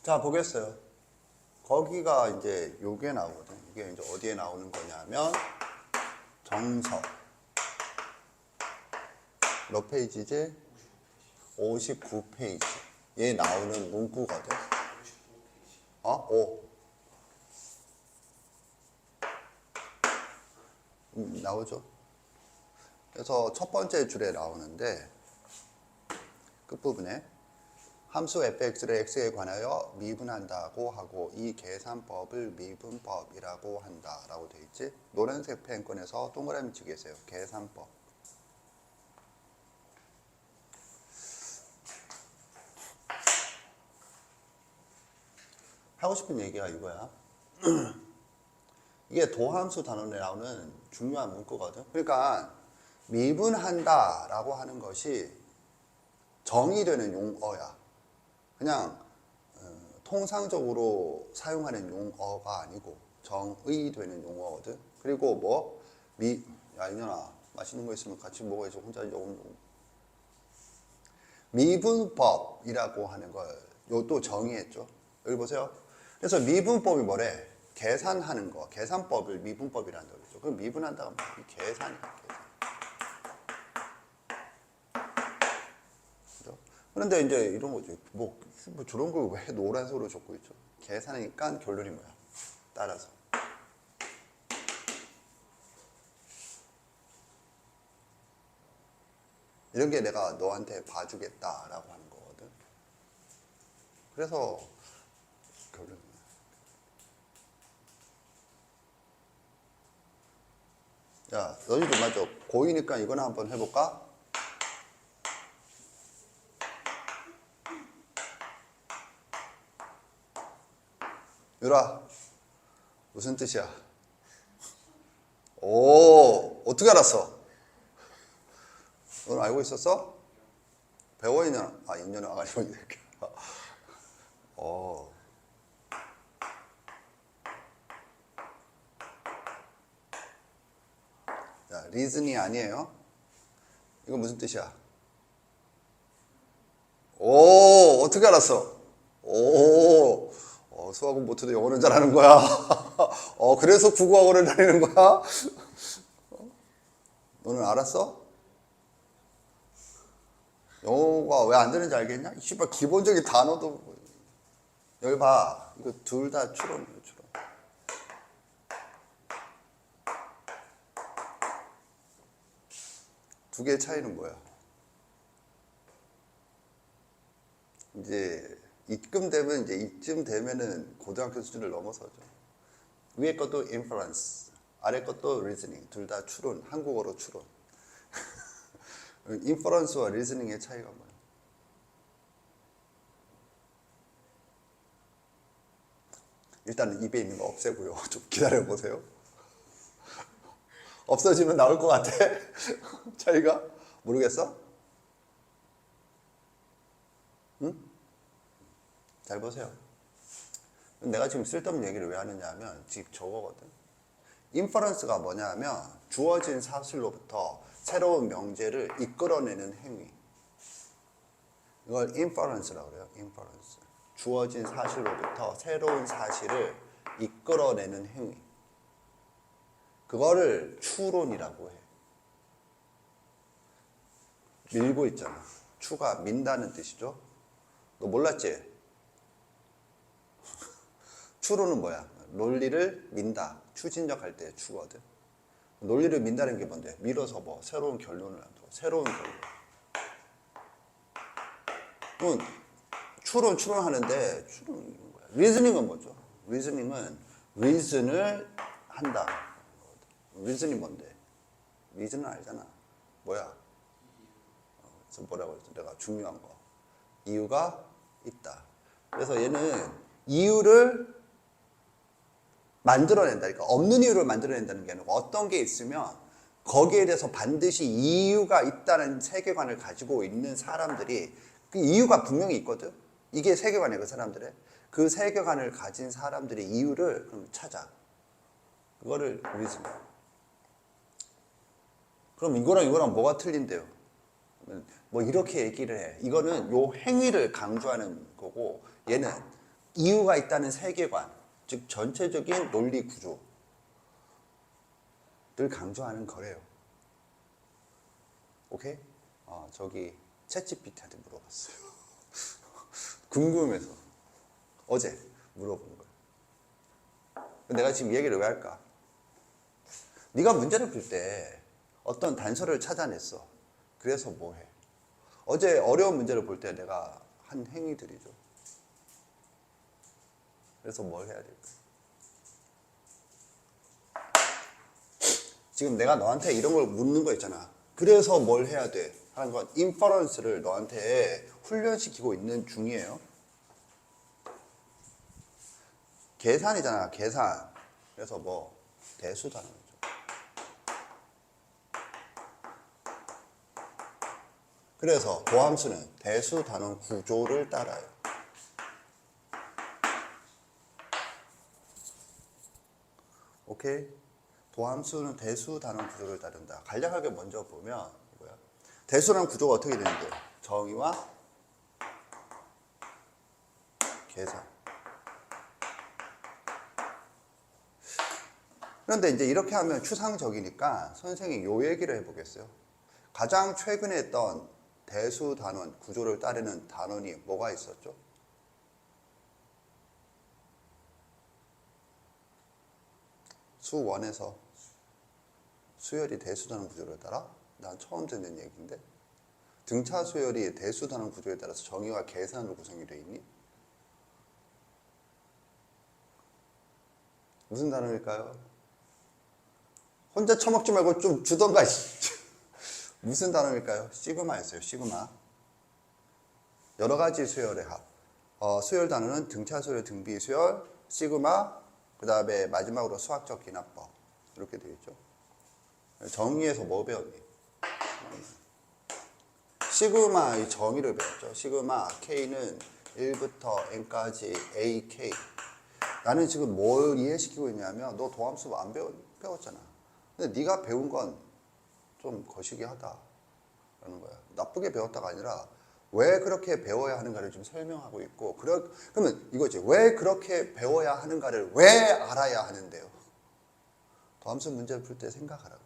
자, 보겠어요. 거기가 이제 요게 나오거든. 이게 이제 어디에 나오는 거냐면 정석. 몇 페이지지? 59페이지. 얘 나오는 문구거든. 오. 나오죠. 그래서 첫 번째 줄에 나오는데 끝부분에 함수 fx를 x에 관하여 미분한다고 하고 이 계산법을 미분법이라고 한다라고 되어 있지. 노란색 펜권에서 동그라미 치겠어요. 계산법. 하고 싶은 얘기가 이거야. 이게 도함수 단원에 나오는 중요한 문구거든. 그러니까 미분한다라고 하는 것이 정의되는 용어야. 그냥 통상적으로 사용하는 용어가 아니고 정의되는 용어거든. 그리고 야 이년아 맛있는 거 있으면 같이 먹어야지. 혼자 조금. 미분법이라고 하는 걸 또 정의했죠. 여기 보세요. 그래서 미분법이 뭐래? 계산하는 거, 계산법을 미분법이라는 거죠. 그럼 미분한다가 뭐야? 계산이야, 계산. 그런데 이제 이런 거지. 뭐 저런 걸 왜 노란색으로 적고 있죠? 계산이니까 결론이 뭐야? 따라서. 이런 게 내가 너한테 봐주겠다라고 하는 거거든. 그래서 결론. 야, 너희도 맞아. 고이니까 이거나 한번 해볼까? 유라, 무슨 뜻이야? 오, 어떻게 알았어? 넌 알고 있었어? 배워 있냐? 인연은 아니고 이렇게. 자, 리즌이 아니에요. 이거 무슨 뜻이야? 오, 어떻게 알았어? 오, 수학은 못해도 영어는 잘하는 거야. 그래서 국어학원을 다니는 거야? 너는 알았어? 영어가 왜 안 되는지 알겠냐? 씨발 기본적인 단어도 여기 봐. 이거 둘 다 추론이에요, 추론. 두 개의 차이는 뭐야? 이제 이쯤 되면은 고등학교 수준을 넘어서죠. 위에 것도 inference, 아래 것도 reasoning, 둘 다 추론, 한국어로 추론. inference와 reasoning의 차이가 뭐야? 일단은 입에 있는 거 없애고요. 좀 기다려보세요. 없어지면 나올 것 같아? 차이가? 모르겠어? 응? 잘 보세요. 내가 지금 쓸데없는 얘기를 왜 하느냐 하면 지금 저거거든. 인퍼런스가 뭐냐 하면 주어진 사실로부터 새로운 명제를 이끌어내는 행위. 이걸 인퍼런스라고 그래요. 인퍼런스. 주어진 사실로부터 새로운 사실을 이끌어내는 행위. 그거를 추론이라고 해. 밀고 있잖아. 추가 민다는 뜻이죠. 너 몰랐지? 추론은 뭐야? 논리를 민다. 추진력 할 때 추거든. 논리를 민다는 게 뭔데? 밀어서 뭐 새로운 결론을 한다고. 새로운 결론. 그럼 추론하는데 추론은 뭐야? 리즈닝은 뭐죠? 리즈닝은 리즌을 한다. 리즌이 뭔데? 리즌은 알잖아. 뭐야? 그래서 뭐라고 했어? 내가 중요한 거. 이유가 있다. 그래서 얘는 이유를 만들어낸다. 그러니까 없는 이유를 만들어낸다는 게 아니고 어떤 게 있으면 거기에 대해서 반드시 이유가 있다는 세계관을 가지고 있는 사람들이 그 이유가 분명히 있거든. 이게 세계관이야, 그 사람들의. 그 세계관을 가진 사람들의 이유를 그럼 찾아. 그거를 리즈닝. 그럼 이거랑 뭐가 틀린데요? 뭐 이렇게 얘기를 해. 이거는 요 행위를 강조하는 거고 얘는 이유가 있다는 세계관, 즉 전체적인 논리 구조를 강조하는 거래요. 오케이? 저기 챗GPT한테 물어봤어요. 궁금해서 어제 물어본 거예요. 내가 지금 이 얘기를 왜 할까? 네가 문제를 풀 때 어떤 단서를 찾아냈어. 그래서 뭐 해? 어제 어려운 문제를 볼 때 내가 한 행위들이죠. 그래서 뭘 해야 될까? 지금 내가 너한테 이런 걸 묻는 거 있잖아. 그래서 뭘 해야 돼? 하는 건 인퍼런스를 너한테 훈련시키고 있는 중이에요. 계산이잖아, 계산. 그래서 뭐 대수단원. 그래서 도함수는 대수 단원 구조를 따라요. 오케이? 도함수는 대수 단원 구조를 따른다. 간략하게 먼저 보면 뭐야? 대수란 구조가 어떻게 되는데요? 정의와 계산. 그런데 이제 이렇게 하면 추상적이니까 선생님이 요 얘기를 해보겠어요. 가장 최근에 했던 대수 단원 구조를 따르는 단원이 뭐가 있었죠? 수1에서 수열이 대수 단원 구조를 따라? 난 처음 듣는 얘기인데. 등차 수열이 대수 단원 구조에 따라서 정의와 계산으로 구성이 되어 있니? 무슨 단원일까요? 혼자 처먹지 말고 좀 주던가. 무슨 단어일까요? 시그마였어요. 시그마. 여러 가지 수열의 합. 수열 단어는 등차 수열, 등비 수열, 시그마, 그 다음에 마지막으로 수학적 기납법. 이렇게 되어 있죠. 정의에서 뭐 배웠니? 시그마의 정의를 배웠죠. 시그마 K는 1부터 N까지 AK. 나는 지금 뭘 이해시키고 있냐면 너 도함수 안 배웠잖아. 근데 네가 배운 건 좀 거시기 하다라는 거야. 나쁘게 배웠다가 아니라 왜 그렇게 배워야 하는가를 좀 설명하고 있고, 그러면 이거지. 왜 그렇게 배워야 하는가를 왜 알아야 하는데요? 도함수 문제를 풀 때 생각하라고.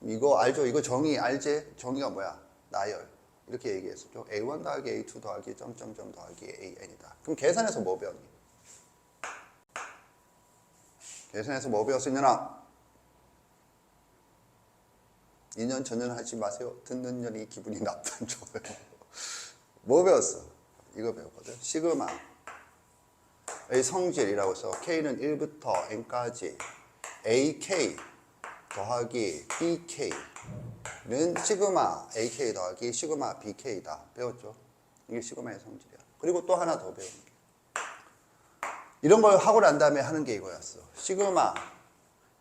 이거 알죠? 이거 정의 알지? 정의가 뭐야? 나열. 이렇게 얘기했었죠. A1 더하기 A2 더하기 점점점 더하기 AN이다. 그럼 계산에서 뭐 배웠니? 계산에서 뭐 배웠으냐나? 2년 전년 하지 마세요. 듣는 년이 기분이 나쁜 좋아요. 뭐 배웠어? 이거 배웠거든. 시그마의 성질이라고 해서 K는 1부터 N까지 AK 더하기 BK는 시그마 AK 더하기 시그마 BK다. 배웠죠? 이게 시그마의 성질이야. 그리고 또 하나 더 배우는 게, 이런 걸 하고 난 다음에 하는 게 이거였어. 시그마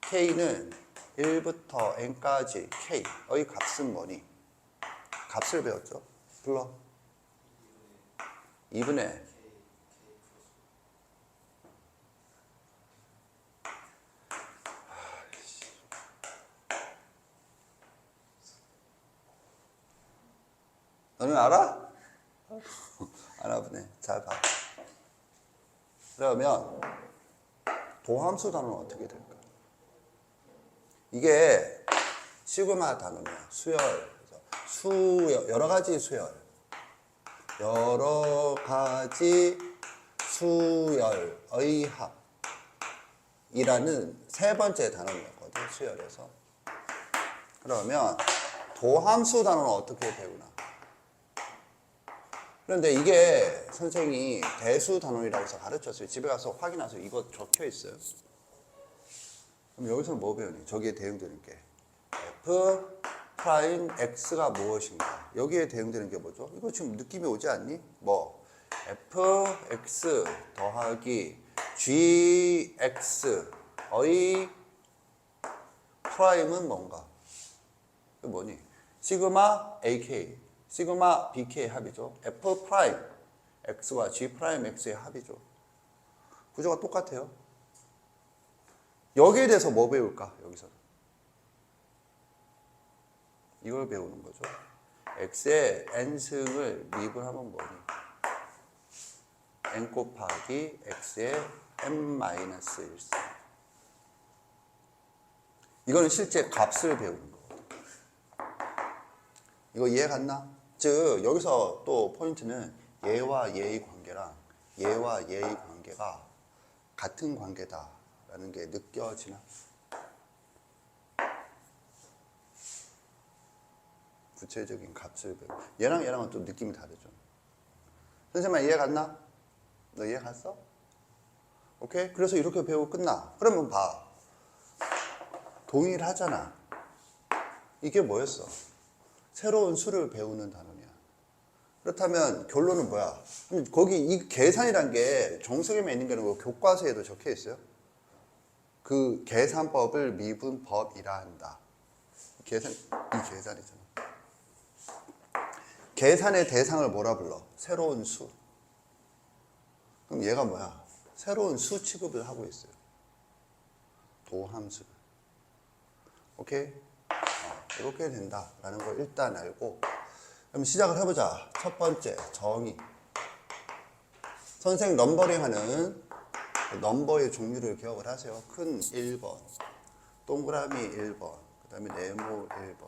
K는 1부터 N까지 K의 값은 뭐니? 값을 배웠죠? 불러. 2분의 너는 알아? 알아보네. 잘 봐. 그러면 도함수 단어는 어떻게 될까? 이게 시그마 단어냐, 수열, 여러 가지 수열, 여러 가지 수열의 합이라는 세 번째 단어였거든, 수열에서. 그러면 도함수 단어는 어떻게 배우나? 그런데 이게 선생님이 대수 단원이라고 해서 가르쳤어요. 집에 가서 확인하세요. 이거 적혀 있어요. 그럼 여기서는 뭐 배우니? 저기에 대응되는 게 F 프라임 X가 무엇인가? 여기에 대응되는 게 뭐죠? 이거 지금 느낌이 오지 않니? 뭐 FX 더하기 GX의 프라임은 뭔가? 이게 뭐니? 시그마 AK, 시그마 BK 합이죠. F 프라임 X와 G 프라임 X의 합이죠. 구조가 똑같아요. 여기에 대해서 뭐 배울까? 여기서 이걸 배우는 거죠. X의 N승을 미분하면 뭐니? n 곱하기 x의 n-1승. 이거는 실제 값을 배우는 거. 이거 이해 갔나? 즉 여기서 또 포인트는 얘와 얘의 관계랑 얘와 얘의 관계가 같은 관계다라는 게 느껴지나? 구체적인 값을 배우고 얘랑 얘랑은 또 느낌이 다르죠. 선생님 이해 갔나? 너 이해 갔어? 오케이? 그래서 이렇게 배우고 끝나. 그러면 봐. 동일하잖아. 이게 뭐였어? 새로운 수를 배우는 단원이야. 그렇다면 결론은 뭐야? 거기 이 계산이란 게 정석에만 있는 게 아니고 교과서에도 적혀 있어요. 그 계산법을 미분법이라 한다. 이 계산이잖아. 계산의 대상을 뭐라 불러? 새로운 수. 그럼 얘가 뭐야? 새로운 수 취급을 하고 있어요. 도함수를. 오케이? 이렇게 된다라는 걸 일단 알고 그럼 시작을 해보자. 첫 번째 정의. 선생 넘버링하는 넘버의 종류를 기억을 하세요. 큰 1번, 동그라미 1번, 그 다음에 네모 1번.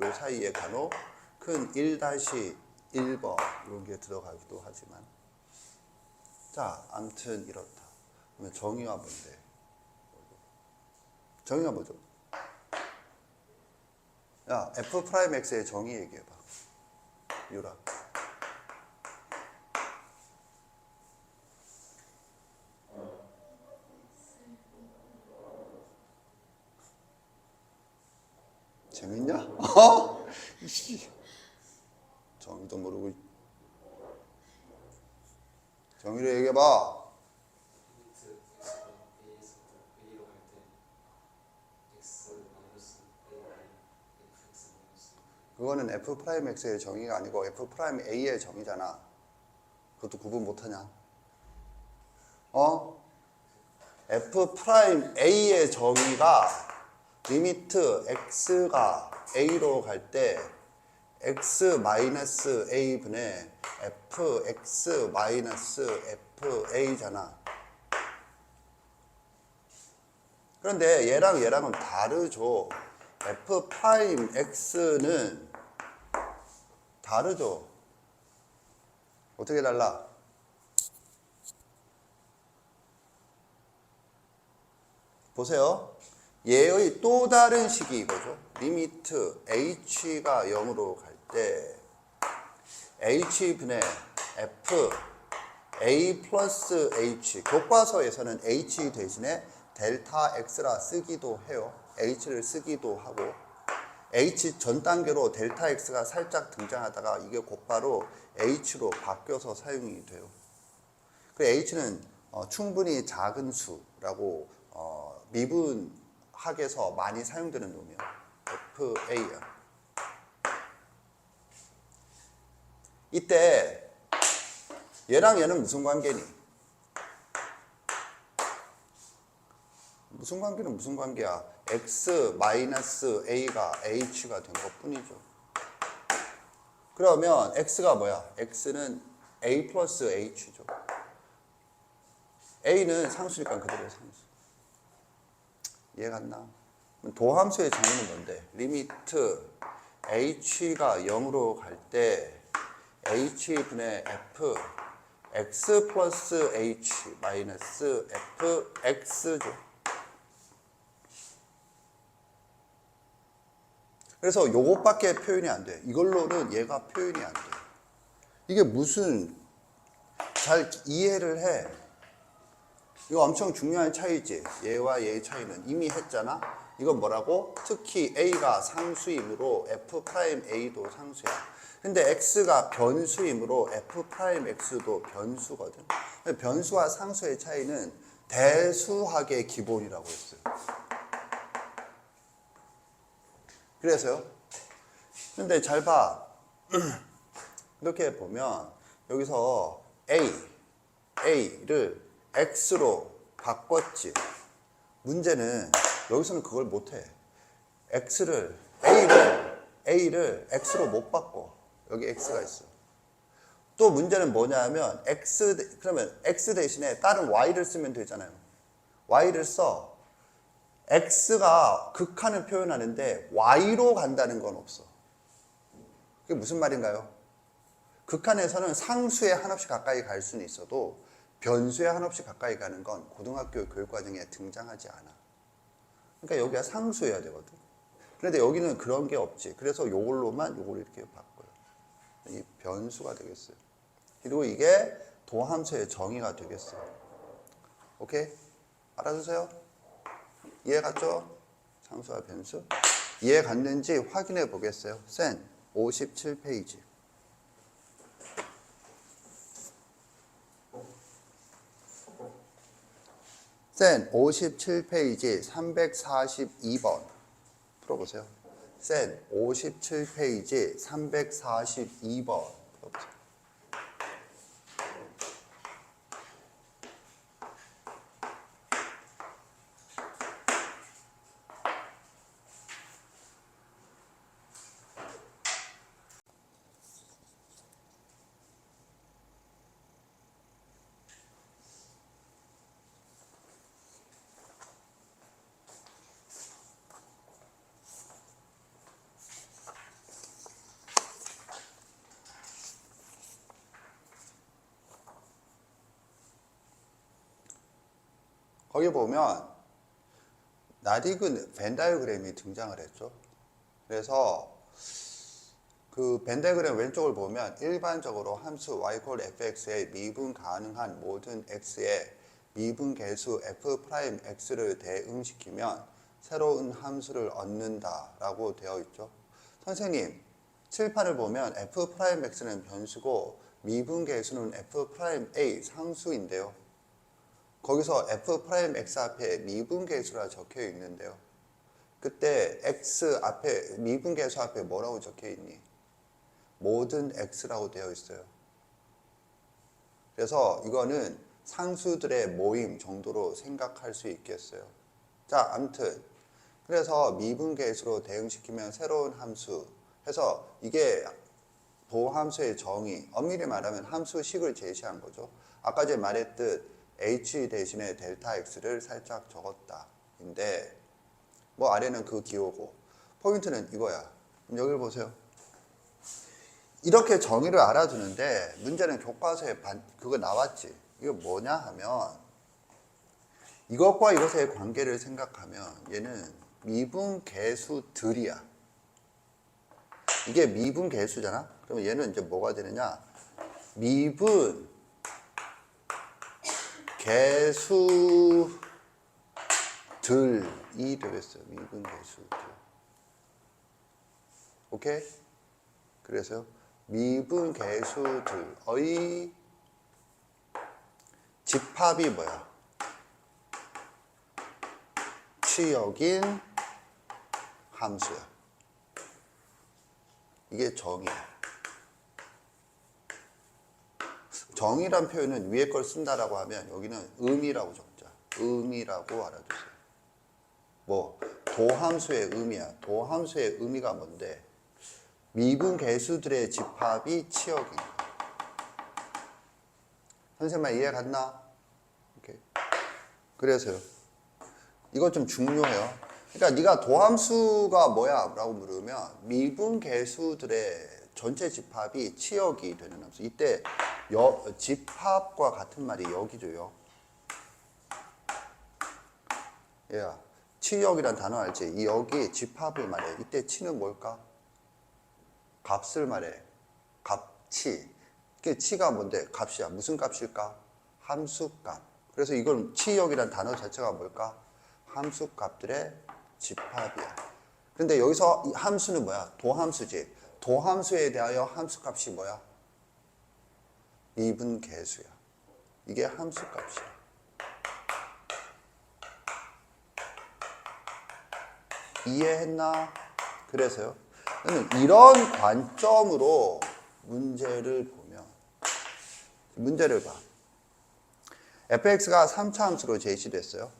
요 사이에 간혹 큰 1-1번 이런 게 들어가기도 하지만 자, 아무튼 이렇다. 그러면 정의가 뭔데? 정의가 뭐죠? 야, F'X의 정의 얘기해봐. 유라. 재밌냐? 어? 정의도 모르고. 정의를 얘기해봐. 그거는 F'X의 정의가 아니고 F'A의 정의잖아. 그것도 구분 못하냐? F'A의 정의가 리미트 X가 A로 갈 때 X-A분의 Fx-Fa잖아. 그런데 얘랑 얘랑은 다르죠. F'X는 다르죠. 어떻게 달라? 보세요. 얘의 또 다른 식이 이거죠. 리미트 h가 0으로 갈 때 h분의 f a 플러스 h, 교과서에서는 h 대신에 델타 x라 쓰기도 해요. h를 쓰기도 하고 h 전 단계로 델타 x가 살짝 등장하다가 이게 곧바로 h로 바뀌어서 사용이 돼요. 그 h는 충분히 작은 수라고 미분학에서 많이 사용되는 놈이에요. FA야. 이때 얘랑 얘는 무슨 관계니? 무슨 관계는 무슨 관계야? X-A가 H가 된 것 뿐이죠. 그러면 X가 뭐야? X는 A 플러스 H죠. A는 상수니까 그대로 상수. 이해 갔나? 도함수의 정의는 뭔데? 리미트 h가 0으로 갈 때 h분의 f x 플러스 h 마이너스 fx죠. 그래서 요것밖에 표현이 안 돼. 이걸로는 얘가 표현이 안 돼. 이게 무슨 잘 이해를 해. 이거 엄청 중요한 차이지. 얘와 얘의 차이는 이미 했잖아. 이건 뭐라고? 특히 A가 상수이므로 F'A도 상수야. 근데 X가 변수이므로 F'X도 변수거든. 변수와 상수의 차이는 대수학의 기본이라고 했어요. 그래서요. 근데 잘 봐. 이렇게 보면 여기서 A를 X로 바꿨지. 문제는 여기서는 그걸 못해. A를 X로 못 바꿔. 여기 X가 있어. 또 문제는 뭐냐면 그러면 x 대신에 다른 y를 쓰면 되잖아요. y를 써. x가 극한을 표현하는데 y로 간다는 건 없어. 그게 무슨 말인가요? 극한에서는 상수에 한없이 가까이 갈 수는 있어도 변수에 한없이 가까이 가는 건 고등학교 교육과정에 등장하지 않아. 그러니까 여기가 상수여야 되거든. 그런데 여기는 그런 게 없지. 그래서 요걸로만 요걸 이렇게 바꿔요. 이 변수가 되겠어요. 그리고 이게 도함수의 정의가 되겠어요. 오케이? 알아두세요. 이해 갔죠? 상수와 변수. 이해 갔는지 확인해 보겠어요. 센 57페이지. 센 57페이지 342번 풀어보세요. 센 57페이지 342번 풀어보세요. 거기 보면 나디그 벤 다이어그램이 등장을 했죠. 그래서 그 벤 다이어그램 왼쪽을 보면 일반적으로 함수 y 콜 fx에 미분 가능한 모든 x에 미분 계수 f'x를 대응시키면 새로운 함수를 얻는다라고 되어 있죠. 선생님, 칠판을 보면 f'x는 변수고 미분 계수는 f'a 상수인데요. 거기서 f'x 앞에 미분 계수라 적혀 있는데요. 그때 x 앞에 미분 계수 앞에 뭐라고 적혀 있니? 모든 x라고 되어 있어요. 그래서 이거는 상수들의 모임 정도로 생각할 수 있겠어요. 자, 아무튼 그래서 미분 계수로 대응시키면 새로운 함수 해서 이게 도함수의 정의, 엄밀히 말하면 함수식을 제시한 거죠. 아까 제가 말했듯 h 대신에 델타 x를 살짝 적었다. 인데 뭐 아래는 그 기호고 포인트는 이거야. 여기를 보세요. 이렇게 정의를 알아두는데 문제는 교과서에 그거 나왔지. 이거 뭐냐 하면 이것과 이것의 관계를 생각하면 얘는 미분 계수들이야. 이게 미분 계수잖아. 그러면 얘는 이제 뭐가 되느냐? 미분 계수들이 되겠어요. 미분 계수들. 오케이? 그래서요. 미분 계수들의 집합이 뭐야? 치역인 함수야. 이게 정의야. 정의란 표현은 위에 걸 쓴다라고 하면 여기는 의미라고 적자. 의미라고 알아두세요. 뭐 도함수의 의미야. 도함수의 의미가 뭔데? 미분 계수들의 집합이 치역인 거야. 선생님 이해 갔나? 오케이. 그래서요. 이거 좀 중요해요. 그러니까 네가 도함수가 뭐야? 라고 물으면 미분 계수들의 전체 집합이 치역이 되는 함수. 이때 집합과 같은 말이 여기죠. 야, 치역이란 단어 알지? 이 여기 집합을 말해. 이때 치는 뭘까? 값을 말해. 값치. 그 치가 뭔데? 값이야. 무슨 값일까? 함수값. 그래서 이건 치역이란 단어 자체가 뭘까? 함수값들의 집합이야. 근데 여기서 이 함수는 뭐야? 도함수지. 도함수에 대하여 함수값이 뭐야? 미분 계수야. 이게 함수값이야. 이해했나? 그래서요. 이런 관점으로 문제를 보면 문제를 봐. fx가 3차 함수로 제시됐어요.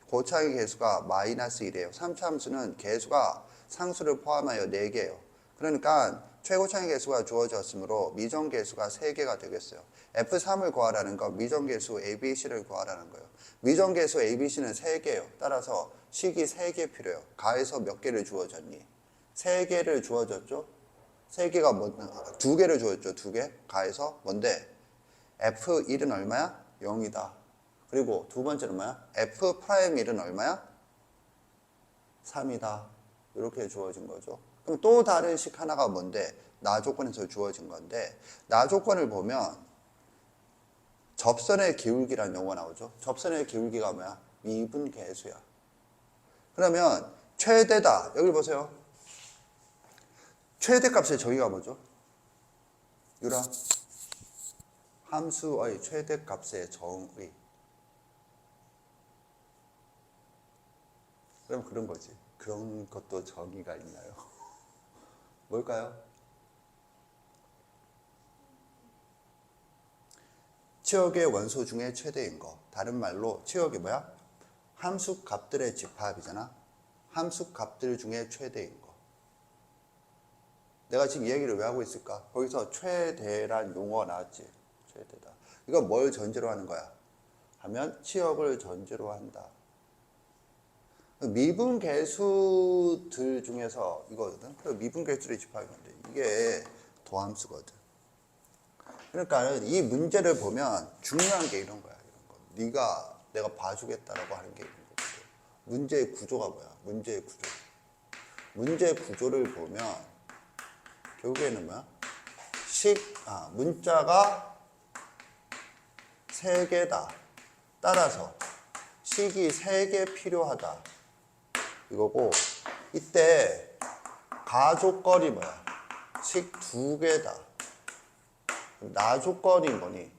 고차의 계수가 마이너스 1이에요. 3차 함수는 계수가 상수를 포함하여 4개예요. 그러니까 최고차의 개수가 주어졌으므로 미정계수가 3개가 되겠어요. F3을 구하라는 건 미정계수 ABC를 구하라는 거예요. 미정계수 ABC는 3개예요. 따라서 식이 3개 필요해요. 가에서 몇 개를 주어졌니? 3개를 주어졌죠? 3개가 뭐, 2개를 주어졌죠? 2개? 가에서 뭔데? F1은 얼마야? 0이다. 그리고 두 번째는 뭐야? F'1은 얼마야? 3이다. 이렇게 주어진 거죠. 그럼 또 다른 식 하나가 뭔데? 나 조건에서 주어진 건데, 나 조건을 보면 접선의 기울기라는 용어가 나오죠. 접선의 기울기가 뭐야? 미분계수야. 그러면 최대다. 여기 보세요. 최대값의 정의가 뭐죠? 유라. 함수의 최대값의 정의. 그럼 그런 거지. 그런 것도 정의가 있나요? 뭘까요? 치역의 원소 중에 최대인 거. 다른 말로 치역이 뭐야? 함수 값들의 집합이잖아. 함수 값들 중에 최대인 거. 내가 지금 이 얘기를 왜 하고 있을까? 거기서 최대란 용어가 나왔지. 최대다. 이건 뭘 전제로 하는 거야? 하면 치역을 전제로 한다. 미분계수들 중에서 이거거든. 미분계수들의 집합이 건데 이게 도함수거든. 그러니까 이 문제를 보면 중요한 게 이런 거야. 이런 거. 내가 봐주겠다라고 하는 게 이런 거거든. 문제의 구조가 뭐야? 문제의 구조. 문제 구조를 보면 결국에는 뭐야? 문자가 3개다. 따라서 식이 3개 필요하다. 이거고, 이때 가조건이 뭐야? 식 2개다. 나 조건이 뭐니?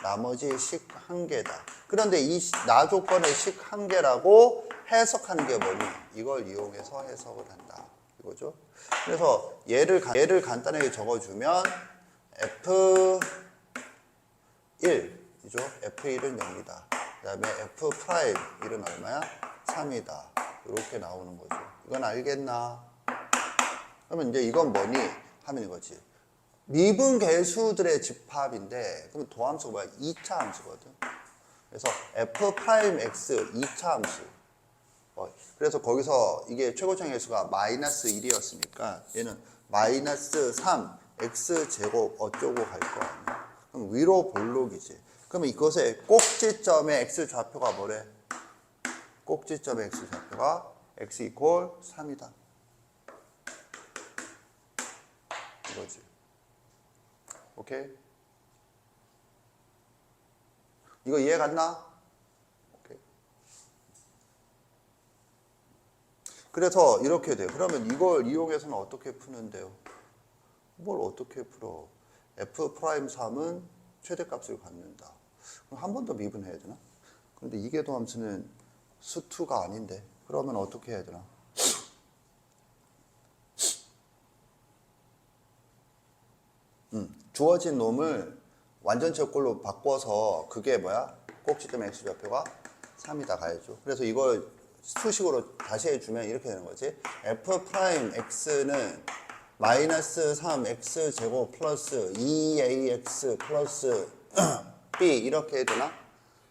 나머지 식 1개다. 그런데 이 나 조건의 식 1개라고 해석하는 게 뭐니? 이걸 이용해서 해석을 한다. 이거죠. 그래서 얘를 간단하게 적어주면 F1이죠. F1은 0이다. 그 다음에 F'1은 얼마야? 3이다. 이렇게 나오는 거죠. 이건 알겠나? 그러면 이제 이건 뭐니? 하면 이거지. 미분계수들의 집합인데, 그러면 도함수가 뭐야? 2차 함수거든. 그래서 F'X 2차 함수. 그래서 거기서 이게 최고차의 개수가 마이너스 1이었으니까 얘는 마이너스 3 X제곱 어쩌고 갈 거 아니야. 그럼 위로 볼록이지. 그러면 이것의 꼭지점의 X좌표가 뭐래? 꼭지점의 X좌표가 X 이퀄 3이다. 이거지. 오케이? 이거 이해 갔나? 오케이. 그래서 이렇게 돼요. 그러면 이걸 이용해서는 어떻게 푸는데요? 뭘 어떻게 풀어? F'3은 최대값을 갖는다. 그럼 한 번 더 미분해야 되나? 그런데 이게 도함수는 수투가 아닌데 그러면 어떻게 해야 되나? 주어진 놈을 완전체 꼴로 바꿔서 그게 뭐야? 꼭지점 X좌표가 3이다 가야죠. 그래서 이걸 수식으로 다시 해주면 이렇게 되는 거지. F'X는 마이너스 3X제곱 플러스 2AX 플러스 B 이렇게 해야 되나?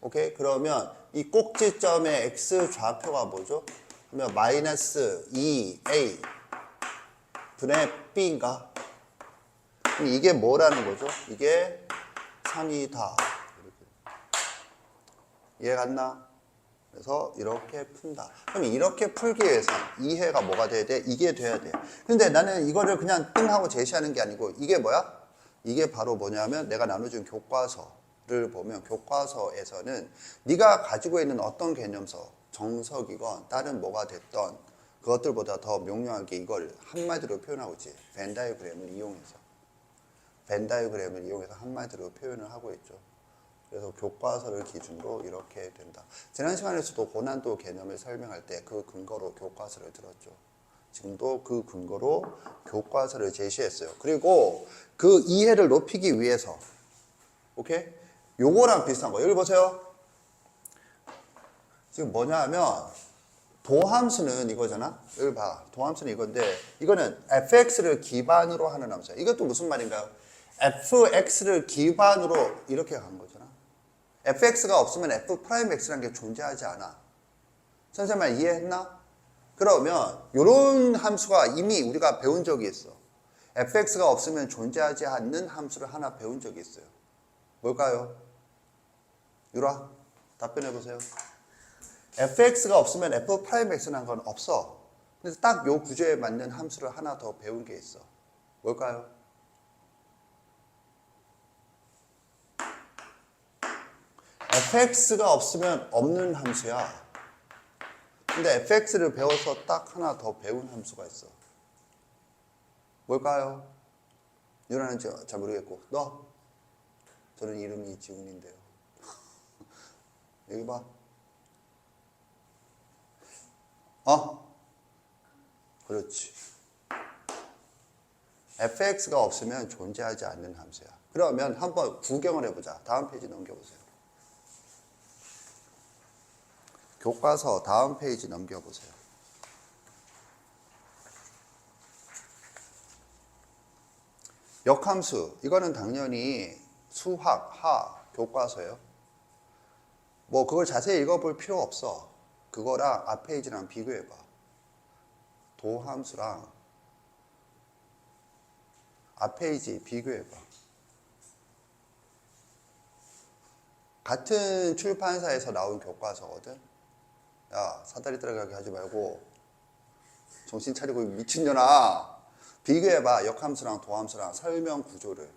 오케이? 그러면 이 꼭지점의 X좌표가 뭐죠? 그러면 마이너스 2A 분의 B인가? 이게 뭐라는 거죠? 이게 3이다. 이해 갔나? 그래서 이렇게 푼다. 그럼 이렇게 풀기 위해서 이해가 뭐가 돼야 돼? 이게 돼야 돼. 근데 나는 이거를 그냥 띵 하고 제시하는 게 아니고 이게 뭐야? 이게 바로 뭐냐면 내가 나눠준 교과서를 보면 교과서에서는 네가 가지고 있는 어떤 개념서, 정석이건 다른 뭐가 됐던 그것들보다 더 명료하게 이걸 한마디로 표현하고 있지. 벤 다이어그램을 이용해서. 벤 다이어그램을 이용해서 한마디로 표현을 하고 있죠. 그래서 교과서를 기준으로 이렇게 된다. 지난 시간에서도 고난도 개념을 설명할 때 그 근거로 교과서를 들었죠. 지금도 그 근거로 교과서를 제시했어요. 그리고 그 이해를 높이기 위해서 오케이? 요거랑 비슷한 거. 여기 보세요. 지금 뭐냐 하면 도함수는 이거잖아. 여기 봐. 도함수는 이건데 이거는 fx를 기반으로 하는 함수야. 이것도 무슨 말인가요? fx를 기반으로 이렇게 간 거잖아. fx가 없으면 f'x라는 게 존재하지 않아. 선생님 말 이해했나? 그러면 이런 함수가 이미 우리가 배운 적이 있어. fx가 없으면 존재하지 않는 함수를 하나 배운 적이 있어요. 뭘까요? 유라 답변해 보세요. fx가 없으면 f'x라는 건 없어. 그래서 딱 요 구조에 맞는 함수를 하나 더 배운 게 있어. 뭘까요? fx가 없으면 없는 함수야. 근데 fx를 배워서 딱 하나 더 배운 함수가 있어. 뭘까요? 유라는 잘 모르겠고 너? 저는 이름이 지훈인데요. 여기 봐. 그렇지. fx가 없으면 존재하지 않는 함수야. 그러면 한번 구경을 해보자. 다음 페이지 넘겨보세요. 교과서 다음 페이지 넘겨보세요. 역함수. 이거는 당연히 수학, 하, 교과서예요. 뭐 그걸 자세히 읽어볼 필요 없어. 그거랑 앞 페이지랑 비교해봐. 도함수랑 앞 페이지 비교해봐. 같은 출판사에서 나온 교과서거든. 야, 사다리 들어가게 하지 말고 정신 차리고 미친년아. 비교해봐. 역함수랑 도함수랑 설명 구조를.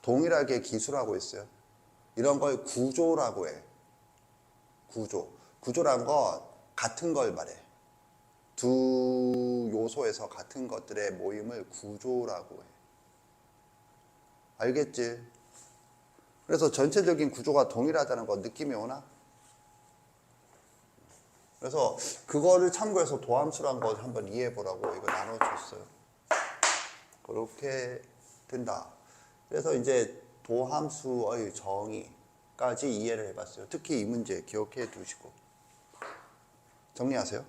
동일하게 기술하고 있어요. 이런 걸 구조라고 해. 구조. 구조란 건 같은 걸 말해. 두 요소에서 같은 것들의 모임을 구조라고 해. 알겠지? 그래서 전체적인 구조가 동일하다는 거 느낌이 오나? 그래서 그거를 참고해서 도함수란 거 한번 이해해 보라고 이거 나눠줬어요. 그렇게 된다. 그래서 이제 도함수의 정의까지 이해를 해봤어요. 특히 이 문제 기억해 두시고 정리하세요.